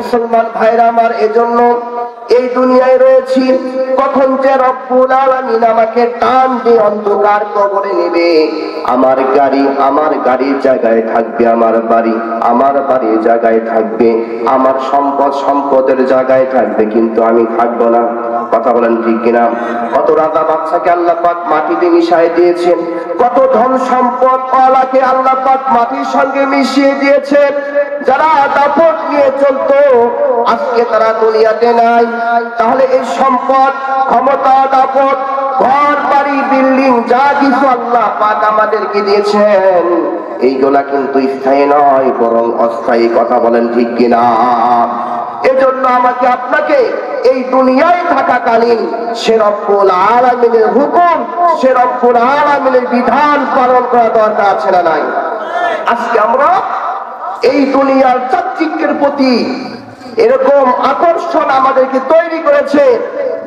মুসলমান ভাইরা আমার, এজন্য এই দুনিয়ায় রয়েছি, কখন যে রব্বুল আলামিন আমাকে টান দিয়ে অন্ধকার কবরে নেবে। আমার গাড়ির জায়গায় থাকবে আমার বাড়ি, আমার বাড়ির জায়গায় থাকবে আমার সম্পদের জায়গায় থাকবে, কিন্তু আমি থাকবো না। কথা বলেন ঠিক কিনা? কত রাজা বাদশাকে আল্লাহ পাক মাটিতে মিশিয়ে দিয়েছেন, কত ধন সম্পদ ওয়ালাকে আল্লাহ পাক মাটির সঙ্গে মিশিয়ে দিয়েছেন। যারা দাপট নিয়ে চলতো আজকে তারা দুনিয়াতে নাই। তাহলে এই সম্পদ, ক্ষমতা, দাপট, ঘর বাড়ি, বিল্ডিং যা কিছু আল্লাহ পাক আমাদেরকে দিয়েছেন, এইগুলা কিন্তু স্থায়ী নয়, বরং অস্থায়ী। কথা বলেন ঠিক কিনা? এজন্য আমাকে আপনাকে এই দুনিয়ায় থাকাকালীন সে রব্বুল আলামিনের হুকুম, সে রব্বুল আলামিনের বিধান পালন করা দরকার আছে না নাই? আজকে আমরা এই দুনিয়ার চাকচিক্যের প্রতি এরকম আকর্ষণ আমাদেরকে তৈরি করেছে,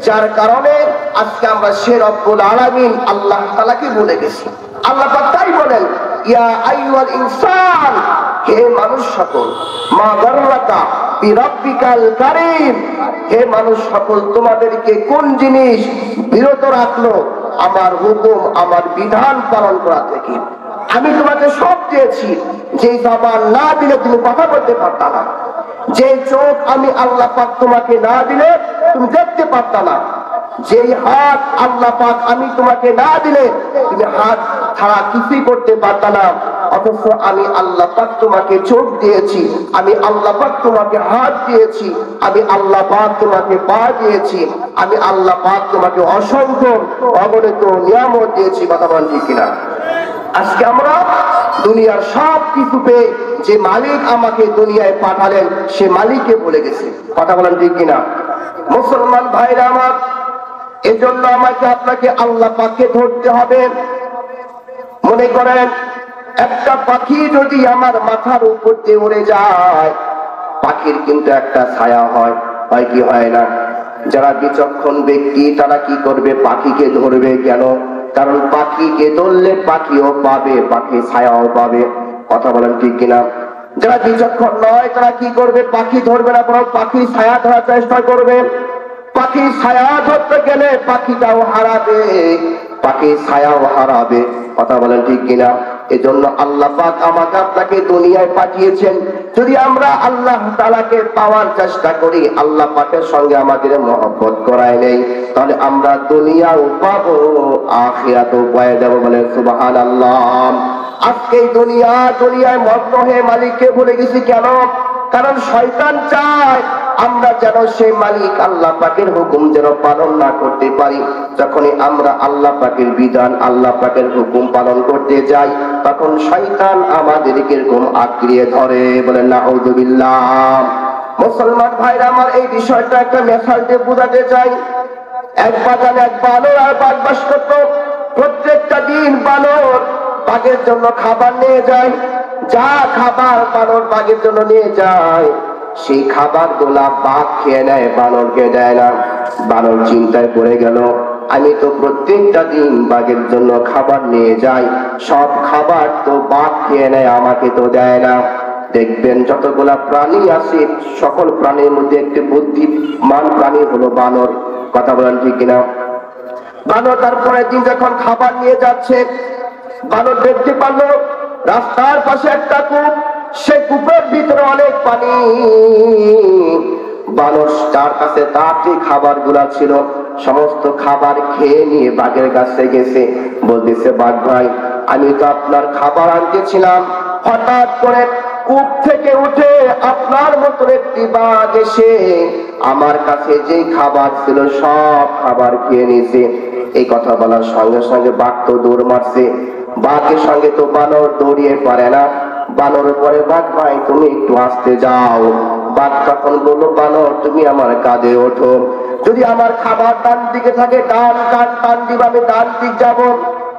যার কারণে আজকে আমরা সে রব্বুল আলামিন আল্লাহ তাআলাকে ভুলে গেছি। আল্লাহ পাক তাই বলেন, ইয়া আইয়ুহাল ইনসান, হে মানুষ সকল, মা গাররাকা বিরাব্বিকাল কারীম, হে মানুষ সকল, তোমাদেরকে কোন জিনিস বিরত রাখলো আমার হুকুম, আমার বিধান পালন করা থেকে? আমি তোমাকে সব দিয়েছি, যে জবান না দিলে তুমি কথা বলতে পারতা না, যে চোখ আমি আল্লাহ পাক তোমাকে না দিলে তুমি দেখতে পারতা না, যেই হাত আল্লাহ পাক আমি তোমাকে না দিলে তুমি হাত ছাড়া কিছুই করতে পারতা না। অথচ আমি আল্লাহ পাক তোমাকে চোখ দিয়েছি, আমি আল্লাহ পাক তোমাকে হাত দিয়েছি, আমি আল্লাহ পাক তোমাকে পা দিয়েছি, আমি আল্লাহ পাক তোমাকে অসংখ্য অগণিত নিয়ামত দিয়েছি। কথা বলেন ঠিক কিনা? আজকে আমরা দুনিয়ার সব কিছু পেয়ে যে মালিক আমাকে দুনিয়ায় পাঠালেন সে মালিককে ভুলে গেছি। কথা বলেন ঠিক কিনা? মুসলমান ভাইরা আমার, এজন্য আমাকে আপনাকে আল্লাহ পাককে ধরতে হবে। মনে করেন একটা পাখি যদি আমার মাথার উপর দিয়ে উড়ে যায়, পাখির কিন্তু একটা ছায়া হয়, হয় কি হয় না? যারা বিচক্ষণ ব্যক্তি তারা কি করবে? পাখিকে ধরবে। কেন? কারণ পাখিকে ধরলে পাখিও পাবে, পাখি ছায়াও পাবে। কথা বলেন ঠিক কিনা? যারা বিচক্ষণ নয় তারা কি করবে? পাখি ধরবে না, বরং পাখির ছায়া ধরার চেষ্টা করবে। পাখির ছায়া ধরতে গেলে পাখিটাও হারাবে, পাখির ছায়াও হারাবে। কথা বলেন ঠিক কিনা? এজন্য আল্লাহ পাক আমাকে আপনাকে দুনিয়ায় পাঠিয়েছেন। যদি আমরা আল্লাহ তাআলাকে পাওয়ার চেষ্টা করি, আল্লাহ পাকের সঙ্গে আমাদের মহব্বত করায় নেই, তাহলে আমরা দুনিয়াও পাবো, আখিরাতও পেয়ে যাব। বলেন সুবহানাল্লাহ। আজকে দুনিয়ায় মগ্ন হয়ে মালিককে ভুলে গেছি। কেন? কারণ শয়তান চায় আমরা যেন সেই মালিক আল্লাহ পাকের হুকুম যেন পালন না করতে পারি। যখনই আমরা আল্লাহ পাকের বিধান, আল্লাহ পাকের হুকুম পালন করতে যাই, তখন শয়তান আমাদেরকে এরকম আঁকড়িয়ে ধরে। বলেন নাউযুবিল্লাহ। মুসলমান ভাইরা আমার, এই বিষয়টা একটা মেসাল দিয়ে বোঝাতে চাই। এক বাগানে এক বানর আর বাঘ বাস করত। প্রত্যেকটা দিন বানর বাঘের জন্য খাবার নিয়ে যায়। যা খাবার বানর বাঘের জন্য নিয়ে যায়, সেই খাবার গুলা বাঘ খেয়ে নেয়, বানরকে দেয় না। বানর চিন্তায় পড়ে গেল, আমি তো প্রত্যেকটা দিন বাঘের জন্য খাবার নিয়ে যাই, সব খাবার তো বাঘ খেয়ে নেয়, আমাকে তো দেয় না। দেখবেন যতগুলা প্রাণী আছে সকল প্রাণীর মধ্যে একটি বুদ্ধিমান প্রাণী হলো বানর। কথা বলেন ঠিক কিনা? বানর তারপরের দিন যখন খাবার নিয়ে যাচ্ছে, বানর দেখতে পারলো রাস্তার পাশে একটা কূপ, সে কূপের ভিতরে অনেক পানি। বানর তার কাছে তার যে খাবার গুলা ছিল সমস্ত খাবার খেয়ে নিয়ে বাঘের কাছে গেছে, বলতেছে, বাঘ ভাই, আমি তো আপনার খাবার আনতেছিলাম, হঠাৎ করে কূপ থেকে উঠে আপনার মতো একটি বাঘ এসে আমার কাছে যে খাবার ছিল সব খাবার খেয়ে নিয়েছে। এই কথা বলার সঙ্গে সঙ্গে বাঘ তো দৌড় মারছে। বাঘের সঙ্গে তো বানর দৌড়িয়ে পারে না। বানর পরে, বাঘ ভাই তুমি একটু আসতে যাও। বাঘ তখন বলল, বানর তুমি আমার কাঁধে ওঠো, যদি আমার খাবার ডান দিকে থাকে ডান কান টান দিবা, আমি ডান দিক যাব।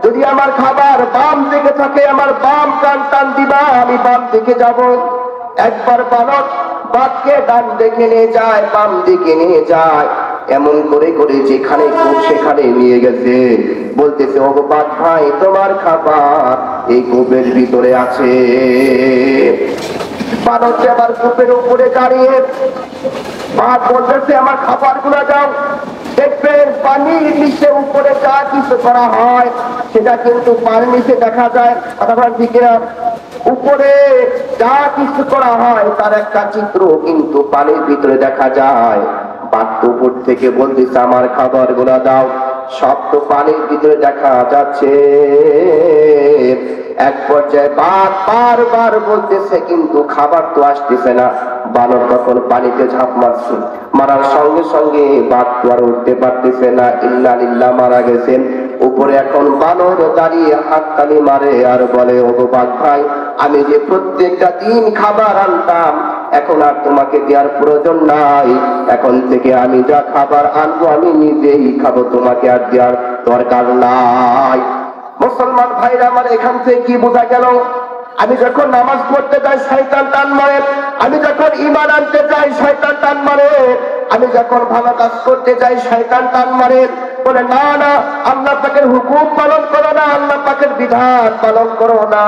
যদি আমার খাবার বাম দিকে থাকে আমার বাম কান টান দিবা, আমি বাম দিকে যাব। একবার বানর বাঘকে ডান দিকে নিয়ে যায়, বাম দিকে নিয়ে যায়, এমন করে করে যেখানে কূপ সেখানে নিয়ে গেছে। বলতেছে, ও বাঘ ভাই তোমার খাবার এই কূপের ভিতরে আছে। বানর আবার কূপের উপরে দাঁড়িয়ে বাপ বলতেছে আমার খাবার গুলা দাও। দেখবেন পানির নিচে উপরে যা কিছু করা হয় সেটা কিন্তু পানির নিচে দেখা যায়, অথবা ঠিক না? উপরে যা কিছু করা হয় তার একটা চিত্র কিন্তু পানির ভিতরে দেখা যায়। বাপ উপর থেকে বলতেছে আমার খাবার গুলা দাও, সব তো পানির ভিতরে দেখা যাচ্ছে। এক পর্যায়ে বাপ বারবার বলতেছে কিন্তু খাবার তো আসতেছে না। বানর তখন পানিতে ঝাঁপ মারছে, মারার সঙ্গে সঙ্গে বাঘ তো আর উঠতে পারতেছে না, ইল্লা লিল্লাহ মারা গেছেন। উপরে এখন বানর দাঁড়িয়ে হাততালি মারে আর বলে, ওগো বাঘ ভাই, আমি যে প্রত্যেকটা দিন খাবার আনতাম এখন আর তোমাকে দেওয়ার প্রয়োজন নাই। এখন থেকে আমি যা খাবার আনবো আমি নিজেই খাবো, তোমাকে আর দেওয়ার দরকার নাই। মুসলমান ভাইরা আমার, এখান থেকে কি বোঝা গেল? আমি যখন নামাজ পড়তে যাই শয়তান টান মারে, আমি যখন ঈমান আনতে যাই শয়তান টান মারে, আমি যখন ভালো কাজ করতে যাই শয়তান টান মারে, বলে না না আল্লাহ পাকের হুকুম পালন করো না, আল্লাহ পাকের বিধান পালন করো না।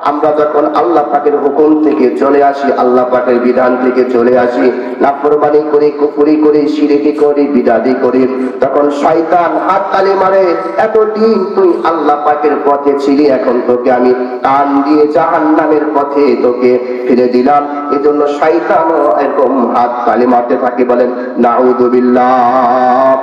আমরা যখন আল্লাহ পাকের হুকুম থেকে চলে আসি, আল্লাহ পাকের বিধান থেকে চলে আসি, নাফরমানি করি, কুফরি করি, শিরকি করি, বিদাতি করি, তখন শয়তান হাততালি মারে, এতদিন তুই আল্লাহ পাকের পথে ছিলি, এখন তোকে আমি টান দিয়ে জাহান্নামের পথে তোকে ফিরে দিলাম। এজন্য শয়তানও এরকম হাততালি মারতে থাকে। বলেন নাউযুবিল্লাহ।